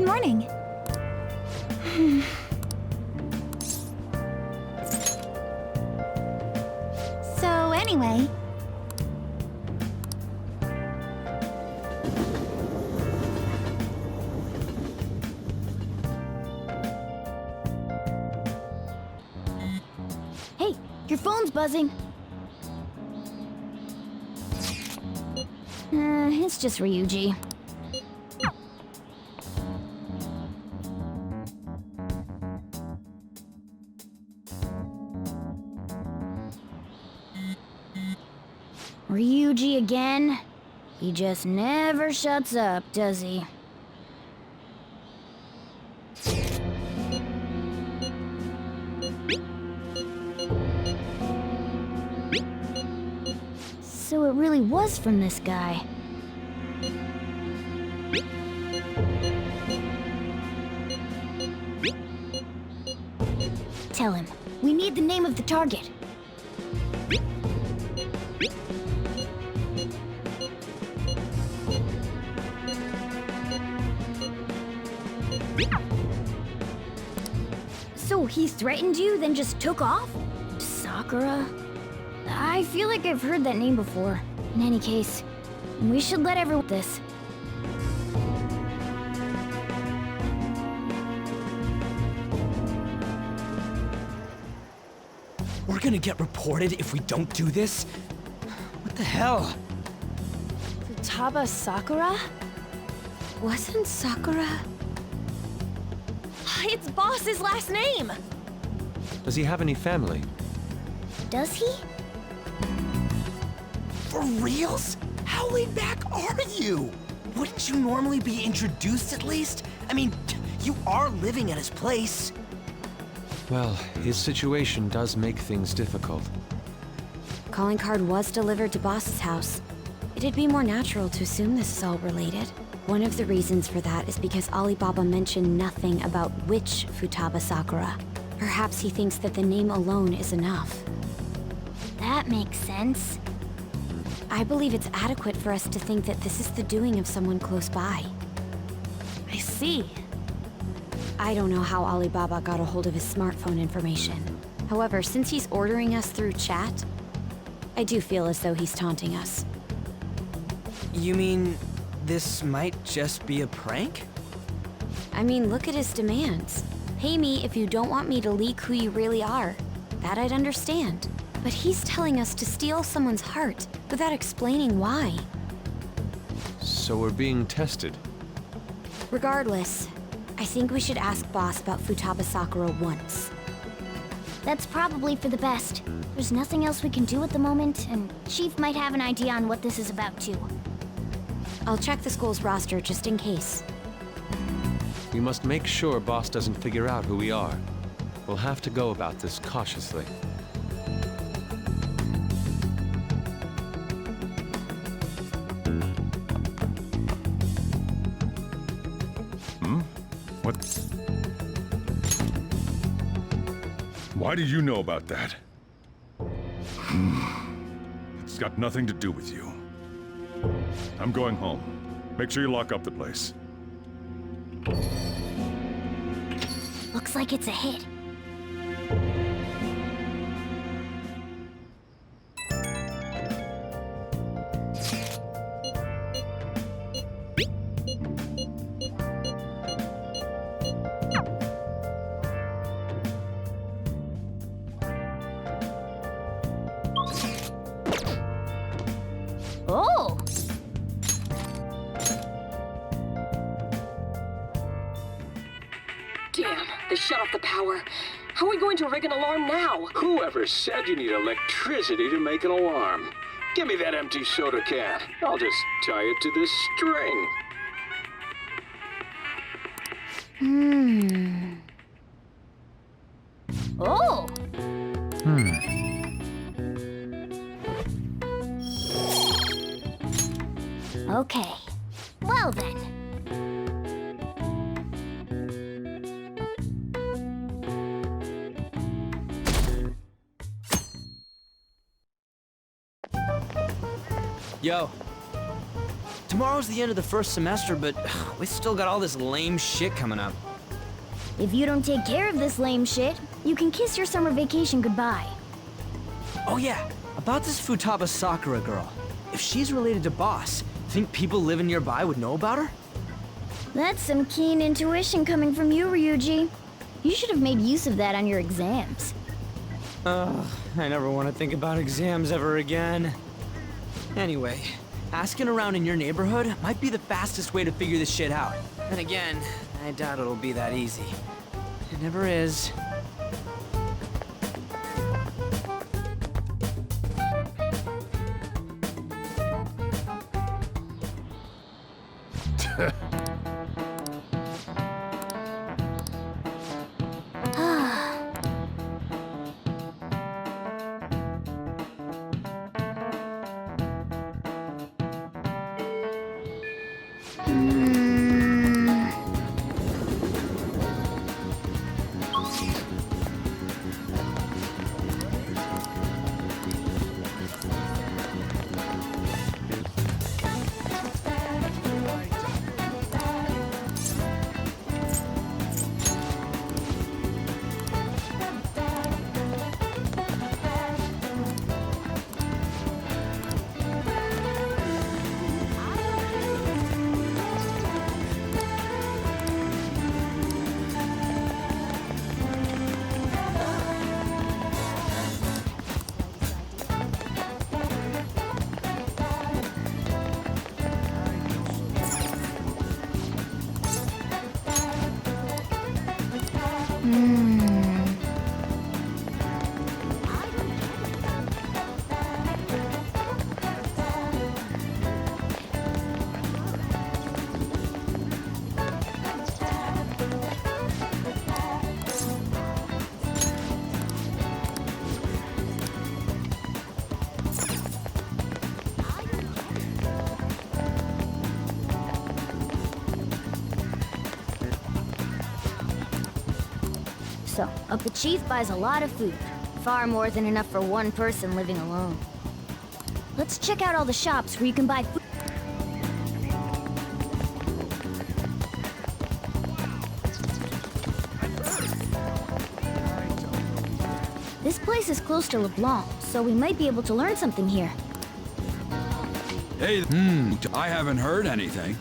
morning. So anyway... Hey, your phone's buzzing. It's just Ryuji. Ryuji again? He just never shuts up, does he? So it really was from this guy. Tell him, we need the name of the target. So he threatened you, then just took off? Sakura? I feel like I've heard that name before. In any case, we should let everyone this. We're gonna get reported if we don't do this? What the hell? Futaba Sakura? Wasn't Sakura... It's Boss's last name! Does he have any family? Does he? For reals? How laid back are you? Wouldn't you normally be introduced at least? I mean, you are living at his place. Well, his situation does make things difficult. Calling card was delivered to Boss's house. It'd be more natural to assume this is all related. One of the reasons for that is because Alibaba mentioned nothing about which Futaba Sakura. Perhaps he thinks that the name alone is enough. That makes sense. I believe it's adequate for us to think that this is the doing of someone close by. I see. I don't know how Alibaba got a hold of his smartphone information. However, since he's ordering us through chat, I do feel as though he's taunting us. You mean, this might just be a prank? I mean, look at his demands. Pay me if you don't want me to leak who you really are. That I'd understand. But he's telling us to steal someone's heart without explaining why. So we're being tested. Regardless, I think we should ask Boss about Futaba Sakura once. That's probably for the best. There's nothing else we can do at the moment, and Chief might have an idea on what this is about too. I'll check the school's roster just in case. We must make sure Boss doesn't figure out who we are. We'll have to go about this cautiously. What? Why did you know about that? It's got nothing to do with you. I'm going home. Make sure you lock up the place. Looks like it's a hit. Oh! Damn, they shut off the power. How are we going to rig an alarm now? Whoever said you need electricity to make an alarm? Give me that empty soda can. I'll just tie it to this string. Oh! Okay. Well then. Yo. Tomorrow's the end of the first semester, but we still got all this lame shit coming up. If you don't take care of this lame shit, you can kiss your summer vacation goodbye. Oh yeah, about this Futaba Sakura girl. If she's related to Boss, think people living nearby would know about her? That's some keen intuition coming from you, Ryuji. You should have made use of that on your exams. Ugh, I never want to think about exams ever again. Anyway, asking around in your neighborhood might be the fastest way to figure this shit out. Then again, I doubt it'll be that easy. It never is. So, up the chief buys a lot of food. Far more than enough for one person living alone. Let's check out all the shops where you can buy food. This place is close to LeBlanc, so we might be able to learn something here. Hey, I haven't heard anything.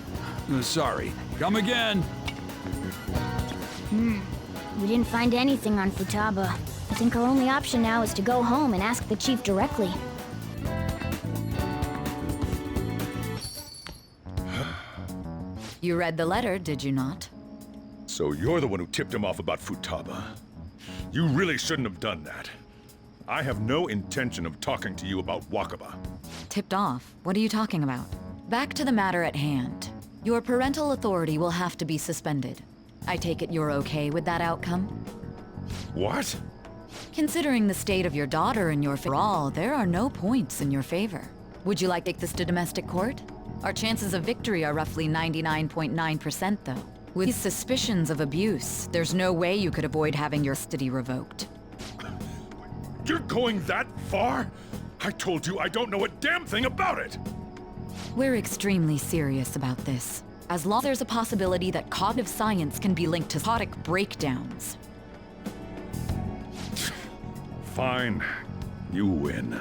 Sorry. Come again. We didn't find anything on Futaba. I think our only option now is to go home and ask the chief directly. You read the letter, did you not? So you're the one who tipped him off about Futaba. You really shouldn't have done that. I have no intention of talking to you about Wakaba. Tipped off? What are you talking about? Back to the matter at hand. Your parental authority will have to be suspended. I take it you're okay with that outcome? What? Considering the state of your daughter and your all, there are no points in your favor. Would you like to take this to domestic court? Our chances of victory are roughly 99.9% though. With suspicions of abuse, there's no way you could avoid having your custody revoked. You're going that far? I told you I don't know a damn thing about it! We're extremely serious about this. As long as there's a possibility that cognitive science can be linked to psychotic breakdowns. Fine. You win.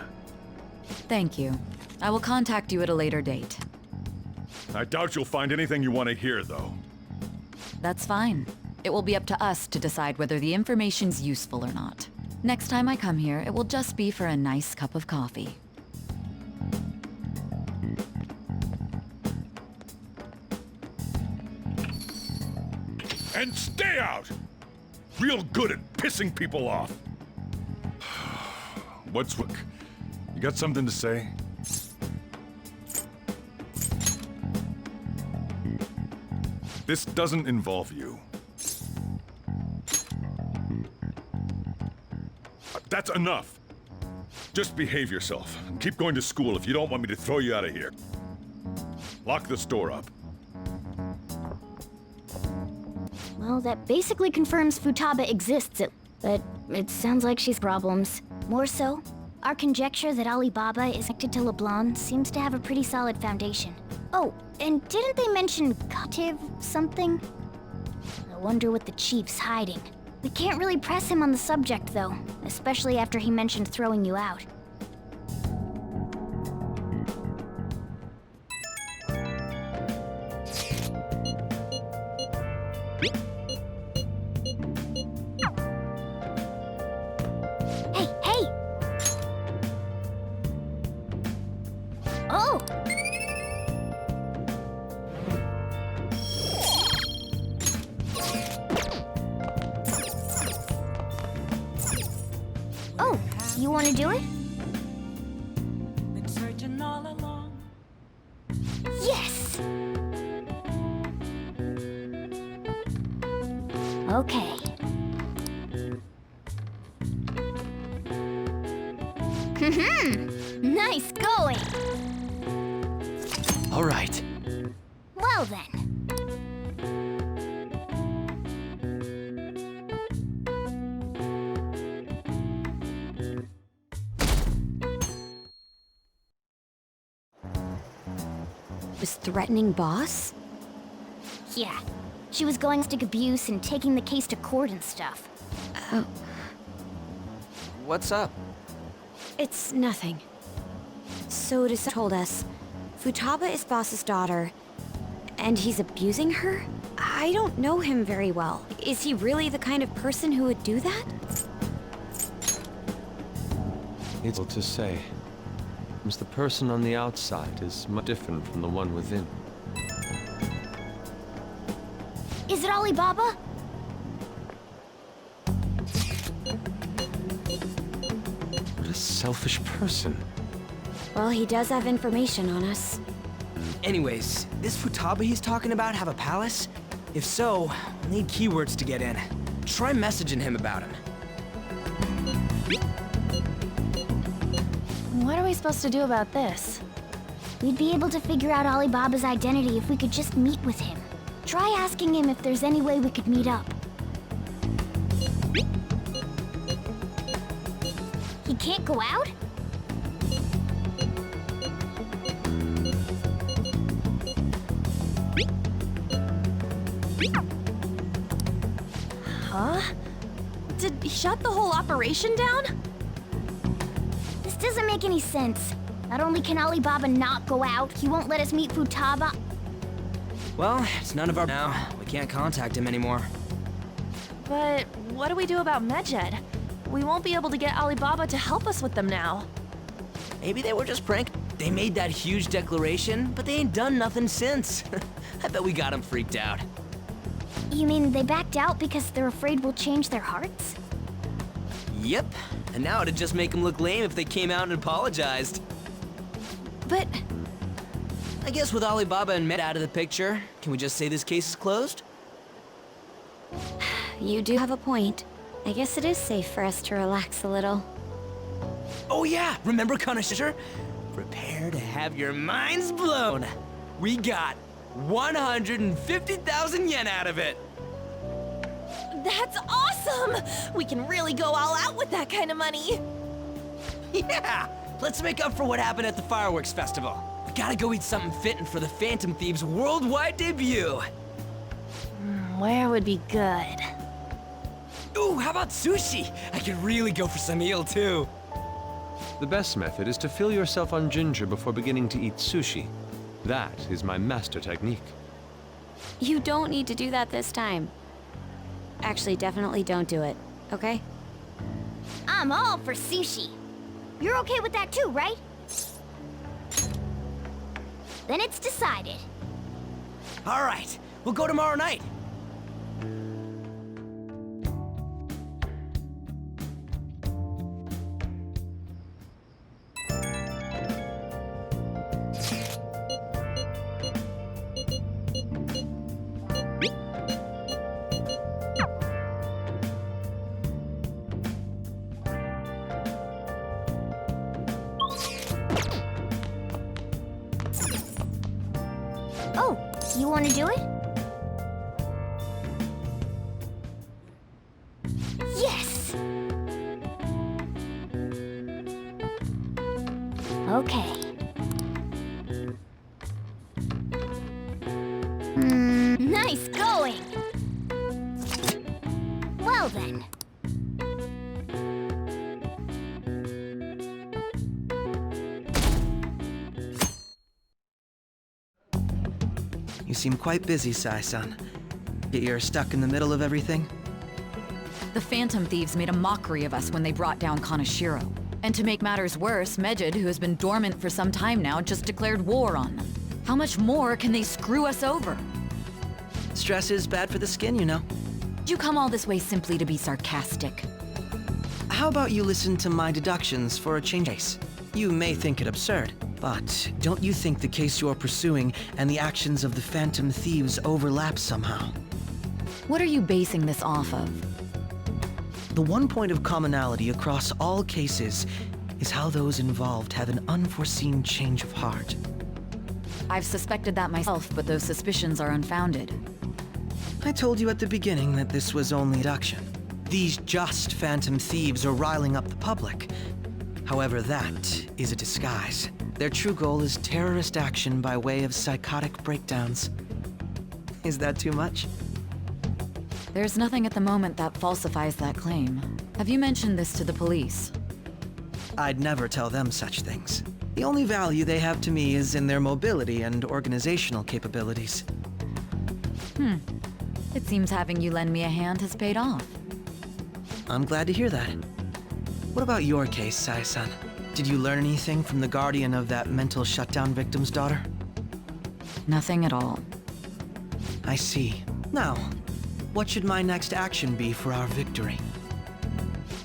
Thank you. I will contact you at a later date. I doubt you'll find anything you want to hear, though. That's fine. It will be up to us to decide whether the information's useful or not. Next time I come here, it will just be for a nice cup of coffee. And stay out! Real good at pissing people off. What's... You got something to say? This doesn't involve you. That's enough! Just behave yourself, and keep going to school if you don't want me to throw you out of here. Lock the store up. Well, that basically confirms Futaba exists, but it sounds like she's problems. More so, our conjecture that Alibaba is connected to LeBlanc seems to have a pretty solid foundation. Oh, and didn't they mention captive something? I wonder what the chief's hiding. We can't really press him on the subject, though, especially after he mentioned throwing you out. Hey, hey! Oh! Oh, you want to do it? Yes! Okay. Nice going! All right. Well then. Was threatening Boss? Yeah. She was going to stick abuse and taking the case to court and stuff. Oh, What's up? it's nothing. So Disa told us, Futaba is Boss's daughter, and he's abusing her? I don't know him very well. Is he really the kind of person who would do that? It's hard to say. As the person on the outside is much different from the one within. Is it Alibaba? What a selfish person. Well, he does have information on us. Anyways, this Futaba he's talking about have a palace? If so, we'll need keywords to get in. Try messaging him about him. What are we supposed to do about this? We'd be able to figure out Alibaba's identity if we could just meet with him. Try asking him if there's any way we could meet up. He can't go out? Huh? Did he shut the whole operation down? This doesn't make any sense. Not only can Alibaba not go out, he won't let us meet Futaba. Well, it's none of our now. We can't contact him anymore. But what do we do about Medjed? We won't be able to get Alibaba to help us with them now. Maybe they were just prank. They made that huge declaration, but they ain't done nothing since. I bet we got them freaked out. You mean they backed out because they're afraid we'll change their hearts? Yep. And now it'd just make them look lame if they came out and apologized. But I guess with Alibaba and Med out of the picture, can we just say this case is closed? You do have a point. I guess it is safe for us to relax a little. Oh yeah, remember Connoisseur? Prepare to have your minds blown. We got 150,000 yen out of it. that's awesome! We can really go all out with that kind of money. Yeah, let's make up for what happened at the fireworks festival. We gotta go eat something fitting for the Phantom Thieves' worldwide debut. Where would be good? Ooh, how about sushi? I could really go for some eel too. The best method is to fill yourself on ginger before beginning to eat sushi. That is my master technique. You don't need to do that this time. Actually, definitely don't do it, okay? I'm all for sushi. You're okay with that too, right? Then it's decided. All right, we'll go tomorrow night. Oh, you want to do it? Yes! Okay. going. Well then. You seem quite busy, Sai-san. You're stuck in the middle of everything? The Phantom Thieves made a mockery of us when they brought down Kaneshiro. And to make matters worse, Medjed, who has been dormant for some time now, just declared war on them. How much more can they screw us over? Stress is bad for the skin, you know. Did you come all this way simply to be sarcastic? How about you listen to my deductions for a change case? You may think it absurd, but don't you think the case you're pursuing and the actions of the Phantom Thieves overlap somehow? What are you basing this off of? The one point of commonality across all cases is how those involved have an unforeseen change of heart. I've suspected that myself, but those suspicions are unfounded. I told you at the beginning that this was only deduction. These just Phantom Thieves are riling up the public. However, that is a disguise. Their true goal is terrorist action by way of psychotic breakdowns. Is that too much? There's nothing at the moment that falsifies that claim. Have you mentioned this to the police? I'd never tell them such things. The only value they have to me is in their mobility and organizational capabilities. It seems having you lend me a hand has paid off. I'm glad to hear that. What about your case, Sai-san? Did you learn anything from the guardian of that mental shutdown victim's daughter? Nothing at all. I see. Now, what should my next action be for our victory?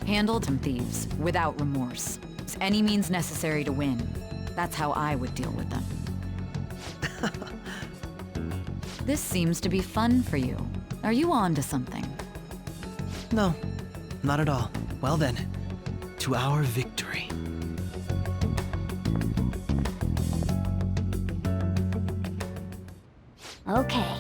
Handled some thieves, without remorse. Any means necessary to win. That's how I would deal with them. This seems to be fun for you. Are you on to something? No, not at all. Well then, to our victory. Okay.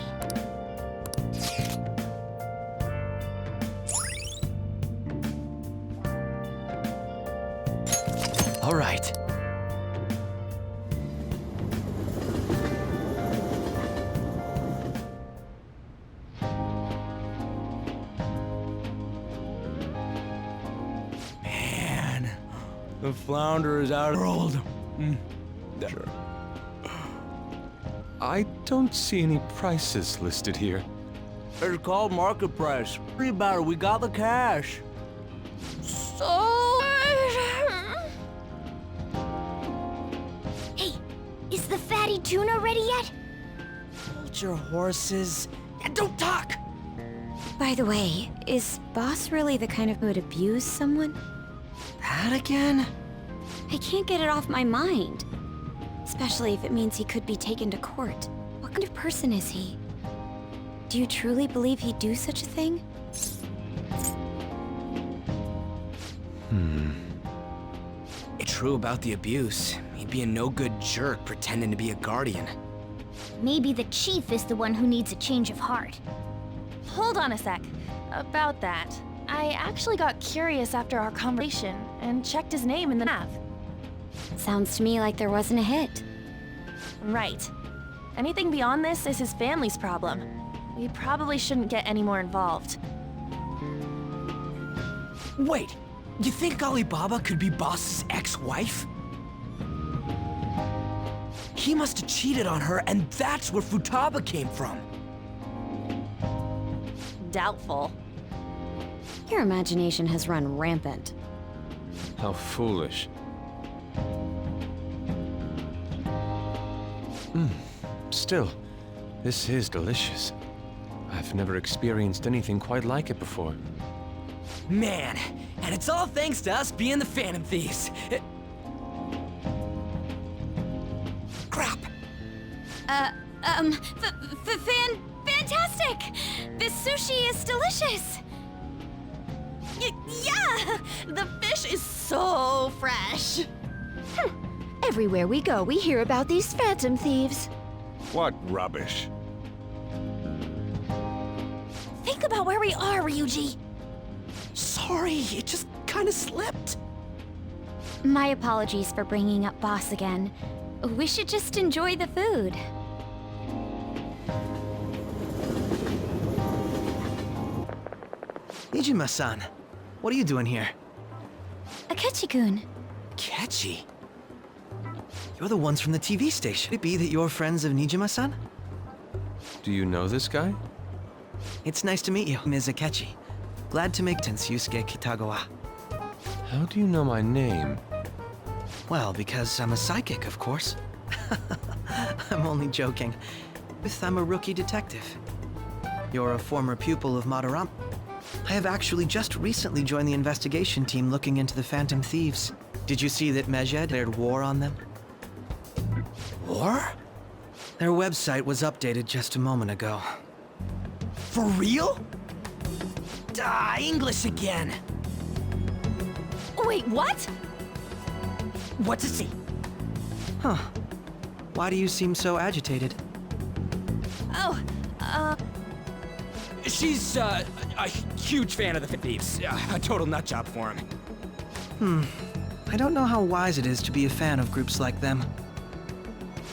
All right. Man, the flounder is out of the world. Sure. I don't see any prices listed here. It's called market price. Worry about it, we got the cash. Hey, is the fatty tuna ready yet? Hold your horses and don't talk! By the way, is Boss really the kind of who would abuse someone? That again? I can't get it off my mind. Especially if it means he could be taken to court. What kind of person is he? Do you truly believe he'd do such a thing? It's true about the abuse. He'd be a no-good jerk pretending to be a guardian. Maybe the chief is the one who needs a change of heart. Hold on a sec. About that, I actually got curious after our conversation and checked his name in the nav. Sounds to me like there wasn't a hit. Right. Anything beyond this is his family's problem. We probably shouldn't get any more involved. Wait, you think Alibaba could be Boss's ex-wife? He must have cheated on her, and that's where Futaba came from. Doubtful. Your imagination has run rampant. How foolish. Still, this is delicious. I've never experienced anything quite like it before. Man, and it's all thanks to us being the Phantom Thieves. Crap! Fantastic! This sushi is delicious! Yeah! The fish is so fresh! Everywhere we go, we hear about these Phantom Thieves. What rubbish. Think about where we are, Ryuji! Sorry, it just kinda slipped. My apologies for bringing up Boss again. We should just enjoy the food. Nijima-san, what are you doing here? Akechi-kun. Catchy. You're the ones from the TV station. Could it be that you're friends of Nijima-san? Do you know this guy? It's nice to meet you, Ms. Akechi. Glad to make sense, Yusuke Kitagawa. How do you know my name? Well, because I'm a psychic, of course. I'm only joking. I'm a rookie detective. You're a former pupil of Madarame. I have actually just recently joined the investigation team looking into the Phantom Thieves. Did you see that Mejed declared war on them? War? Their website was updated just a moment ago. For real? English again. Wait, what? What's it say? Huh. Why do you seem so agitated? Oh, She's, a huge fan of the Thieves. A total nutjob for him. I don't know how wise it is to be a fan of groups like them.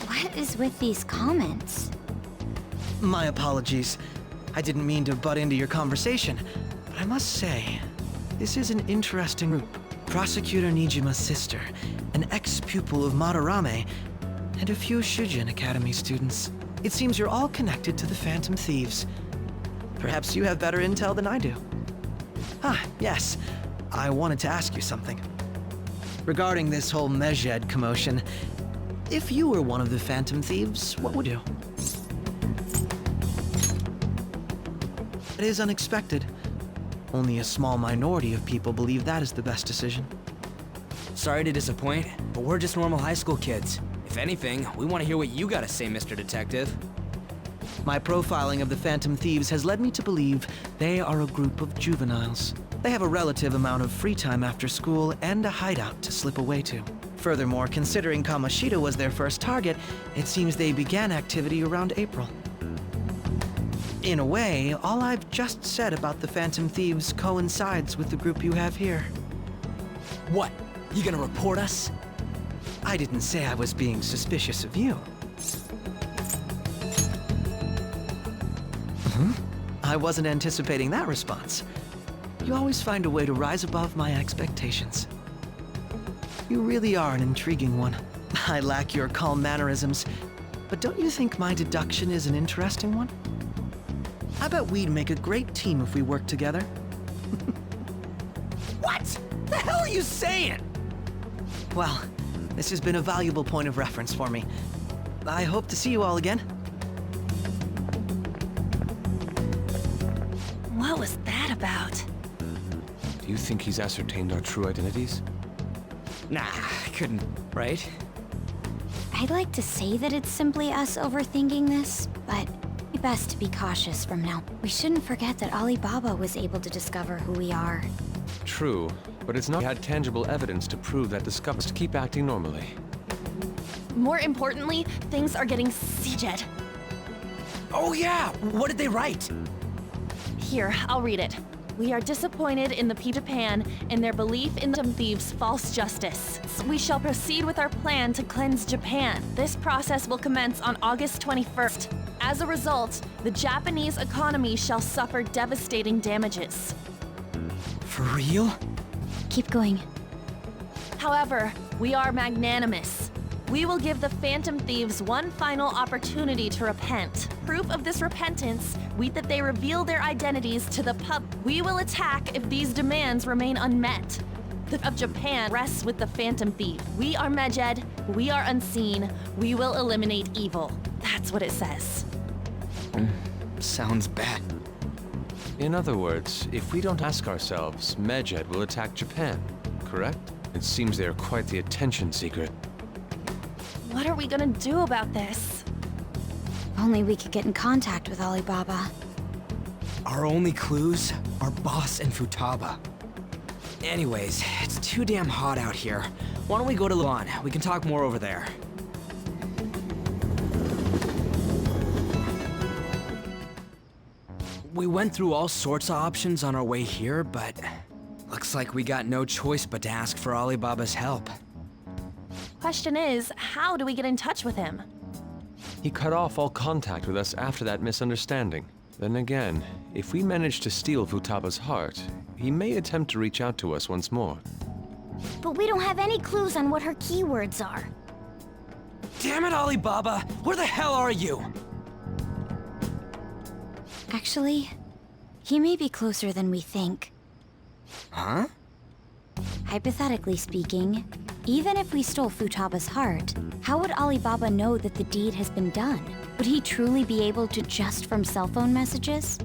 What is with these comments? My apologies. I didn't mean to butt into your conversation, but I must say, this is an interesting group. Prosecutor Nijima's sister, an ex-pupil of Madarame, and a few Shujin Academy students. It seems you're all connected to the Phantom Thieves. Perhaps you have better intel than I do. Ah, yes. I wanted to ask you something. Regarding this whole Mejed commotion, if you were one of the Phantom Thieves, what would you? It is unexpected. Only a small minority of people believe that is the best decision. Sorry to disappoint, but we're just normal high school kids. If anything, we want to hear what you gotta say, Mr. Detective. My profiling of the Phantom Thieves has led me to believe they are a group of juveniles. They have a relative amount of free time after school and a hideout to slip away to. Furthermore, considering Kamoshida was their first target, it seems they began activity around April. In a way, all I've just said about the Phantom Thieves coincides with the group you have here. What? You gonna report us? I didn't say I was being suspicious of you. I wasn't anticipating that response. You always find a way to rise above my expectations. You really are an intriguing one. I lack your calm mannerisms, but don't you think my deduction is an interesting one? I bet we'd make a great team if we worked together. What? The hell are you saying? Well, this has been a valuable point of reference for me. I hope to see you all again. what was that about? Do you think he's ascertained our true identities? Nah, couldn't, right? I'd like to say that it's simply us overthinking this, but it's best to be cautious from now. We shouldn't forget that Alibaba was able to discover who we are. True, but it's not had tangible evidence to prove that discoveries to keep acting normally. More importantly, things are getting sieged. Oh yeah, what did they write? Here, I'll read it. We are disappointed in the Japan in their belief in the thieves' false justice. We shall proceed with our plan to cleanse Japan. This process will commence on August 21st. As a result, the Japanese economy shall suffer devastating damages. For real? Keep going. However, we are magnanimous. We will give the Phantom Thieves one final opportunity to repent. Proof of this repentance, that they reveal their identities to the public. We will attack if these demands remain unmet. The of Japan rests with the Phantom Thief. We are Mejed, we are unseen, we will eliminate evil. That's what it says. Sounds bad. In other words, if we don't ask ourselves, Mejed will attack Japan, correct? It seems they are quite the attention seeker. What are we gonna do about this? If only we could get in contact with Alibaba. Our only clues are Boss and Futaba. Anyways, it's too damn hot out here. Why don't we go to the lawn? We can talk more over there. We went through all sorts of options on our way here, but looks like we got no choice but to ask for Alibaba's help. Question is, how do we get in touch with him? He cut off all contact with us after that misunderstanding. Then again, if we manage to steal Futaba's heart, he may attempt to reach out to us once more. But we don't have any clues on what her keywords are. Damn it, Alibaba! Where the hell are you? Actually, he may be closer than we think. Huh? Hypothetically speaking, even if we stole Futaba's heart, how would Alibaba know that the deed has been done? Would he truly be able to just from cell phone messages?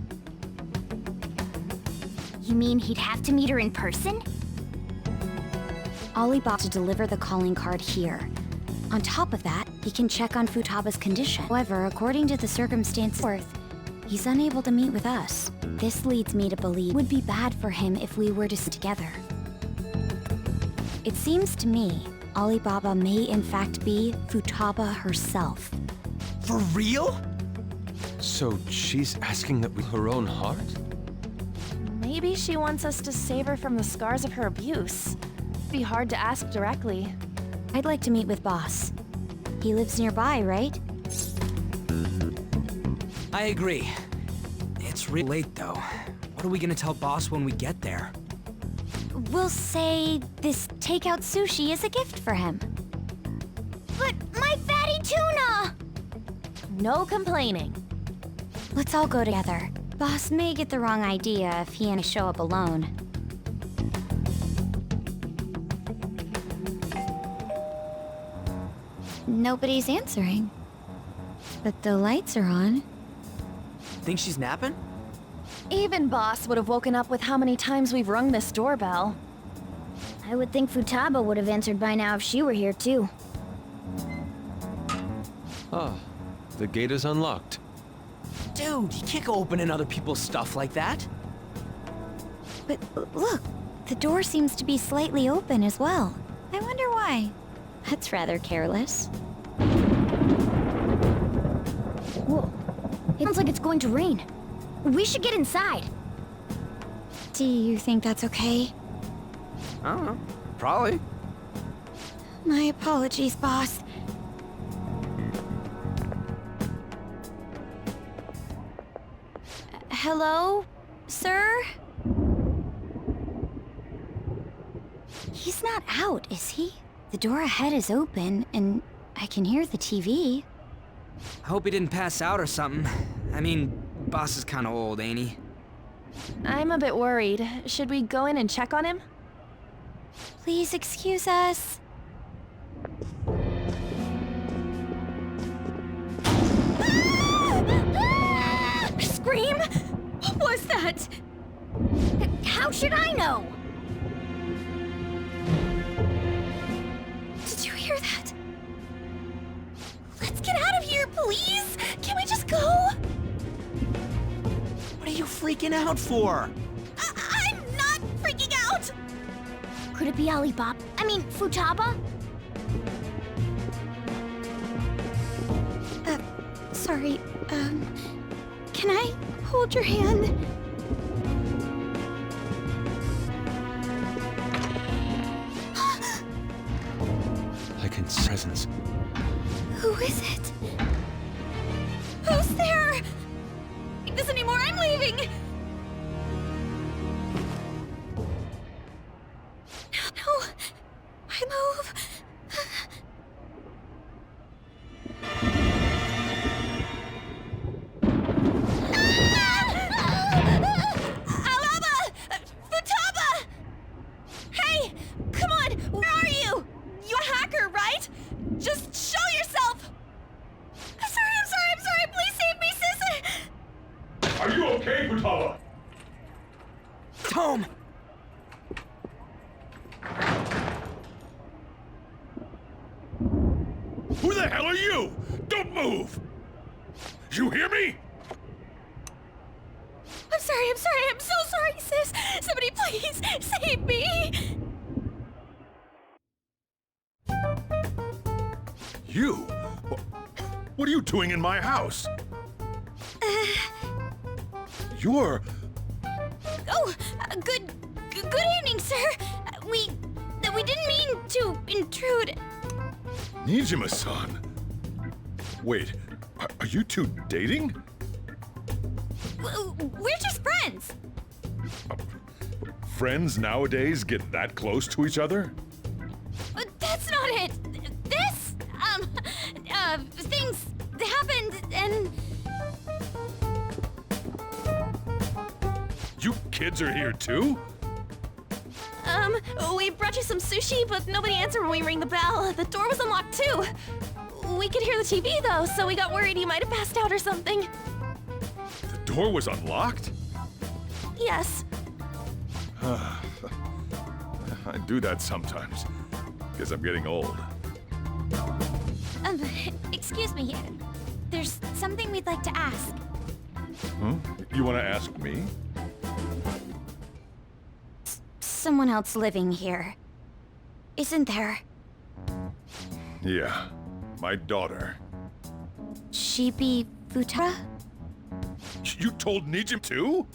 You mean he'd have to meet her in person? Alibaba to deliver the calling card here. On top of that, he can check on Futaba's condition. However, according to the circumstances, he's unable to meet with us. This leads me to believe it would be bad for him if we were to sit together. It seems to me, Alibaba may in fact be Futaba herself. For real? So she's asking that we her own heart? Maybe she wants us to save her from the scars of her abuse. It'd be hard to ask directly. I'd like to meet with Boss. He lives nearby, right? I agree. It's real late, though. What are we gonna tell Boss when we get there? We'll say this takeout sushi is a gift for him. But my fatty tuna! No complaining. Let's all go together. Boss may get the wrong idea if he and I show up alone. Nobody's answering. But the lights are on. Think she's napping? Even Boss would have woken up with how many times we've rung this doorbell. I would think Futaba would have answered by now if she were here too. Ah, the gate is unlocked. Dude, you can't go opening other people's stuff like that. But look, the door seems to be slightly open as well. I wonder why. That's rather careless. Whoa. It sounds like it's going to rain. We should get inside. Do you think that's okay? I don't know. Probably. My apologies, boss. Hello, sir? He's not out, is he? The door ahead is open, and I can hear the TV. I hope he didn't pass out or something. I mean, Boss is kinda old, ain't he? I'm a bit worried. Should we go in and check on him? Please excuse us. Scream? What was that? How should I know? Did you hear that? Let's get out of here, please! Can we just go? What are you freaking out for? I'm not freaking out! Could it be Alibaba? I mean, Futaba? Sorry, can I hold your hand? I can sense presence. Who is it? Who's there? Like this anymore, I'm leaving! No, I move. Alaba! Futaba! Hey, come on, where are you? You a hacker, right? Just show yourself! I'm sorry, please save me, sis! Are you okay, Futaba? Tome! Who the hell are you? Don't move! You hear me? I'm so sorry, sis! Somebody please save me! You? What are you doing in my house? You're... Oh, good evening, sir. We didn't mean to intrude. Nijima-san. Wait, are you two dating? We're just friends. Friends nowadays get that close to each other? That's not it. This, things happened and... You kids are here too? We brought you some sushi, but nobody answered when we rang the bell. The door was unlocked too. We could hear the TV though, so we got worried you might have passed out or something. The door was unlocked? Yes. I do that sometimes. Guess I'm getting old. Excuse me. There's something we'd like to ask. Huh? You want to ask me? Someone else living here. Isn't there? Yeah, my daughter. She be Futaba? You told Nijim too?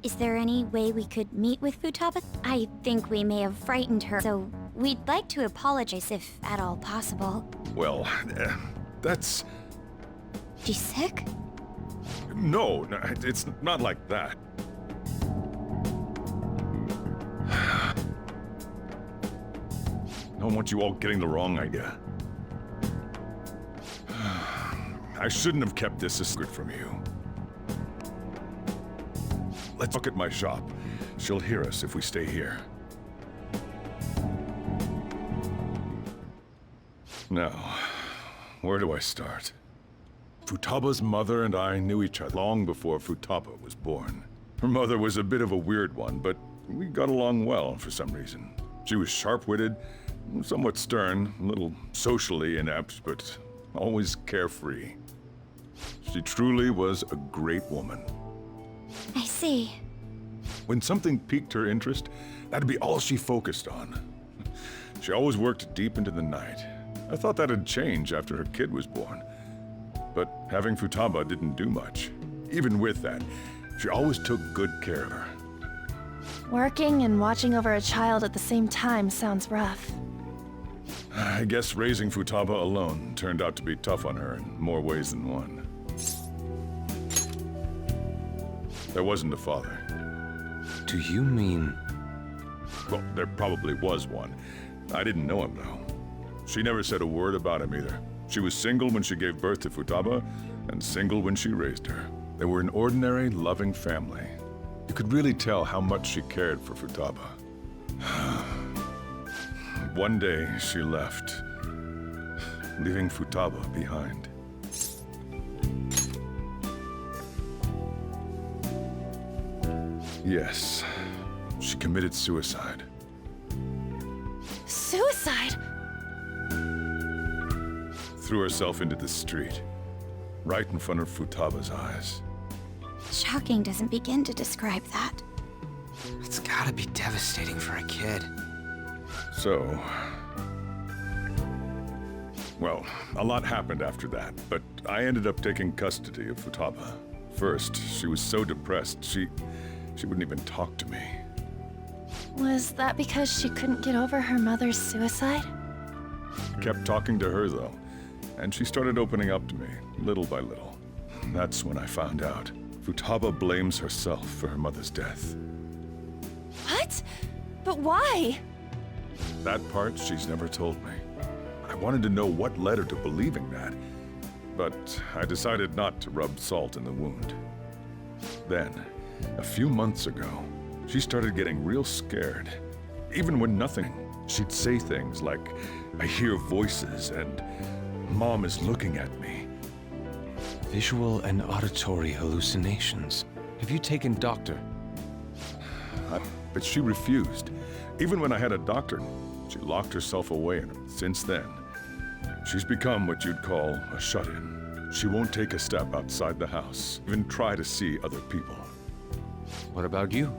Is there any way we could meet with Futaba? I think we may have frightened her, so we'd like to apologize if at all possible. Well, that's... She's sick? No, it's not like that. I don't want you all getting the wrong idea. I shouldn't have kept this a secret from you. Let's look at my shop. She'll hear us if we stay here. Now, where do I start? Futaba's mother and I knew each other long before Futaba was born. Her mother was a bit of a weird one, but we got along well for some reason. She was sharp-witted, somewhat stern, a little socially inept, but always carefree. She truly was a great woman. I see. When something piqued her interest, that'd be all she focused on. She always worked deep into the night. I thought that'd change after her kid was born. But having Futaba didn't do much. Even with that, she always took good care of her. Working and watching over a child at the same time sounds rough. I guess raising Futaba alone turned out to be tough on her in more ways than one. There wasn't a father. Do you mean... Well, there probably was one. I didn't know him, though. She never said a word about him either. She was single when she gave birth to Futaba, and single when she raised her. They were an ordinary, loving family. You could really tell how much she cared for Futaba. One day, she left, leaving Futaba behind. Yes, she committed suicide. Suicide? Threw herself into the street, right in front of Futaba's eyes. Shocking doesn't begin to describe that. It's gotta be devastating for a kid. So... Well, a lot happened after that, but I ended up taking custody of Futaba. First, she was so depressed, she wouldn't even talk to me. Was that because she couldn't get over her mother's suicide? I kept talking to her, though, and she started opening up to me, little by little. That's when I found out. Futaba blames herself for her mother's death. What? But why? That part she's never told me. I wanted to know what led her to believing that, but I decided not to rub salt in the wound. Then, a few months ago, she started getting real scared. Even when nothing, she'd say things like, "I hear voices," and "Mom is looking at me." Visual and auditory hallucinations. Have you taken doctor? But she refused. Even when I had a doctor, she locked herself away, and since then, she's become what you'd call a shut-in. She won't take a step outside the house, even try to see other people. What about you?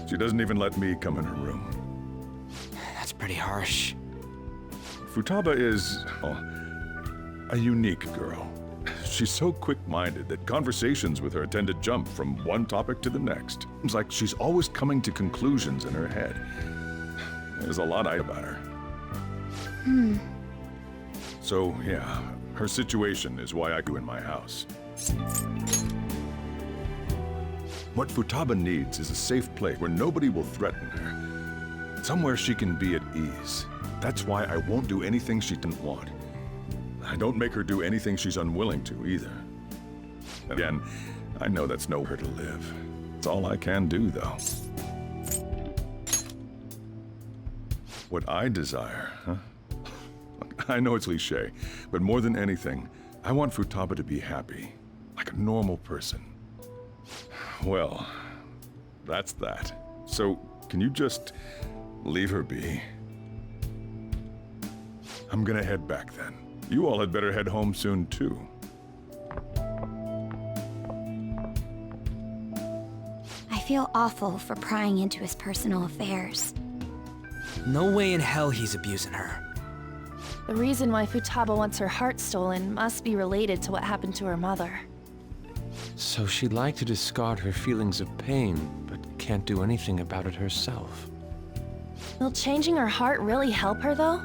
She doesn't even let me come in her room. That's pretty harsh. Futaba is, well, a unique girl. She's so quick-minded that conversations with her tend to jump from one topic to the next. It's like she's always coming to conclusions in her head. There's a lot about her. So, yeah, her situation is why I go in my house. What Futaba needs is a safe place where nobody will threaten her. Somewhere she can be at ease. That's why I won't do anything she didn't want. I don't make her do anything she's unwilling to, either. Again, I know that's nowhere to live. It's all I can do, though. What I desire, huh? I know it's cliché, but more than anything, I want Futaba to be happy, like a normal person. Well, that's that. So, can you just leave her be? I'm gonna head back then. You all had better head home soon, too. I feel awful for prying into his personal affairs. No way in hell he's abusing her. The reason why Futaba wants her heart stolen must be related to what happened to her mother. So she'd like to discard her feelings of pain, but can't do anything about it herself. Will changing her heart really help her, though?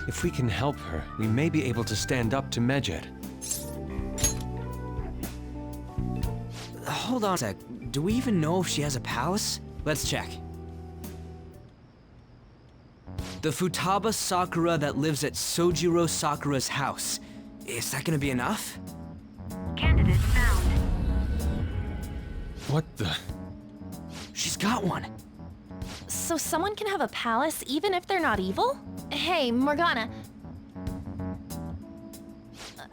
If we can help her, we may be able to stand up to Medjed. Hold on a sec. Do we even know if she has a palace? Let's check. The Futaba Sakura that lives at Sojiro Sakura's house. Is that gonna be enough? Candidate found. What the? She's got one. So someone can have a palace even if they're not evil? Hey, Morgana.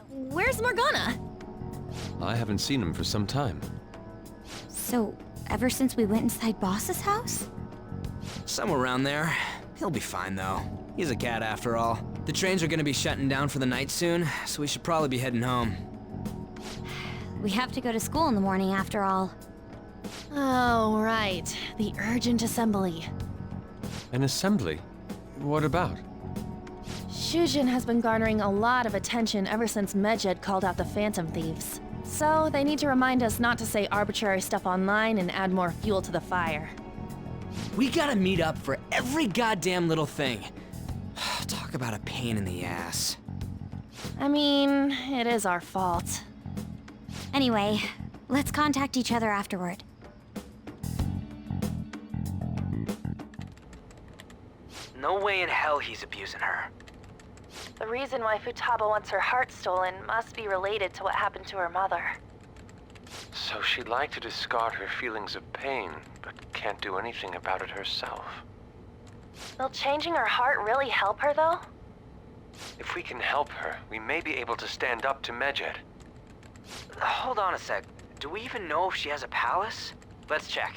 Where's Morgana? I haven't seen him for some time. So, ever since we went inside Boss's house? Somewhere around there. He'll be fine, though. He's a cat after all. The trains are gonna be shutting down for the night soon, so we should probably be heading home. We have to go to school in the morning after all. Oh, right. The urgent assembly. An assembly? What about? Shujin has been garnering a lot of attention ever since Medjed called out the Phantom Thieves. So they need to remind us not to say arbitrary stuff online and add more fuel to the fire. We gotta meet up for every goddamn little thing. Talk about a pain in the ass. I mean, it is our fault. Anyway, let's contact each other afterward. No way in hell he's abusing her. The reason why Futaba wants her heart stolen must be related to what happened to her mother. So she'd like to discard her feelings of pain, but can't do anything about it herself. Will changing her heart really help her, though? If we can help her, we may be able to stand up to Medjed. Hold on a sec. Do we even know if she has a palace? Let's check.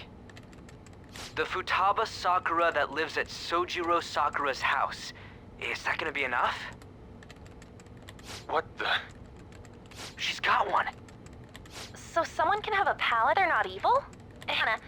The Futaba Sakura that lives at Sojiro Sakura's house. Is that gonna be enough? What the? She's got one. So someone can have a palace, they're not evil? Hannah,